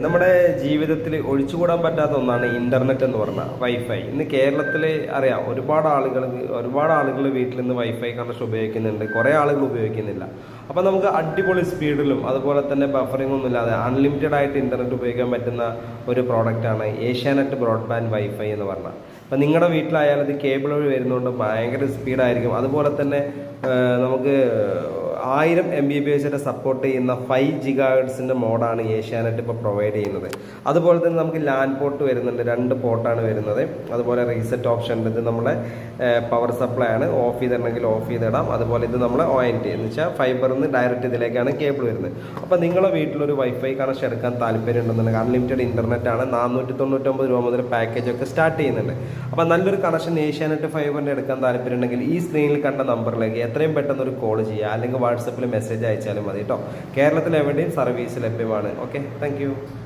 നമ്മുടെ ജീവിതത്തിൽ ഒഴിച്ചുകൂടാൻ പറ്റാത്ത ഒന്നാണ് ഇന്റർനെറ്റ് എന്ന് പറഞ്ഞാൽ വൈഫൈ. ഇന്ന് കേരളത്തിൽ അറിയാം, ഒരുപാട് ആളുകൾ വീട്ടിൽ നിന്ന് വൈഫൈ കണക്ഷൻ ഉപയോഗിക്കുന്നുണ്ട്, കുറേ ആളുകൾ ഉപയോഗിക്കുന്നില്ല. അപ്പോൾ നമുക്ക് അടിപൊളി സ്പീഡിലും അതുപോലെ തന്നെ ബഫറിംഗ് ഒന്നും ഇല്ലാതെ അൺലിമിറ്റഡ് ആയിട്ട് ഇന്റർനെറ്റ് ഉപയോഗിക്കാൻ പറ്റുന്ന ഒരു പ്രോഡക്റ്റാണ് ഏഷ്യാനെറ്റ് ബ്രോഡ്ബാൻഡ് വൈഫൈ എന്ന് പറഞ്ഞാൽ. അപ്പം നിങ്ങളുടെ വീട്ടിലായാലും ഇത് കേബിൾ വഴി വരുന്നതുകൊണ്ട് ഭയങ്കര സ്പീഡായിരിക്കും. അതുപോലെ തന്നെ നമുക്ക് 1000 MB/s സപ്പോർട്ട് ചെയ്യുന്ന 5 GHz മോഡാണ് ഏഷ്യാനെറ്റ് ഇപ്പോൾ പ്രൊവൈഡ് ചെയ്യുന്നത്. അതുപോലെ തന്നെ നമുക്ക് ലാൻഡ് പോർട്ട് വരുന്നുണ്ട്, 2 പോർട്ടാണ് വരുന്നത്. അതുപോലെ റീസെറ്റ് ഓപ്ഷൻ ഉണ്ട്. ഇത് നമ്മളെ പവർ സപ്ലൈ ആണ്, ഓഫ് ചെയ്തിട്ടുണ്ടെങ്കിൽ ഓഫ് ചെയ്തിടാം. അതുപോലെ ഇത് നമ്മളെ ONT എന്ന് വെച്ചാൽ ഫൈബറിൽ നിന്ന് ഡയറക്റ്റ് ഇതിലേക്കാണ് കേബിൾ വരുന്നത്. അപ്പോൾ നിങ്ങളുടെ വീട്ടിലൊരു വൈഫൈ കണക്ഷൻ എടുക്കാൻ താല്പര്യം ഉണ്ടെന്നുണ്ടെങ്കിൽ അൺലിമിറ്റഡ് ഇന്റർനെറ്റ് ആണ്, 499 രൂപ മുതൽ പാക്കേജ് ഒക്കെ സ്റ്റാർട്ട് ചെയ്യുന്നുണ്ട്. അപ്പോൾ നല്ലൊരു കണക്ഷൻ ഏഷ്യാനെറ്റ് ഫൈബറിൻ്റെ എടുക്കാൻ താല്പര്യം ഉണ്ടെങ്കിൽ ഈ സ്ക്രീനിൽ കണ്ട നമ്പറിലേക്ക് എത്രയും പെട്ടെന്ന് ഒരു കോൾ ചെയ്യുക, അല്ലെങ്കിൽ വാട്സപ്പിൽ മെസ്സേജ് അയച്ചാലും മതി കേട്ടോ. കേരളത്തിൽ എവിടെയും സർവീസ് ലഭ്യമാണ്. Okay, thank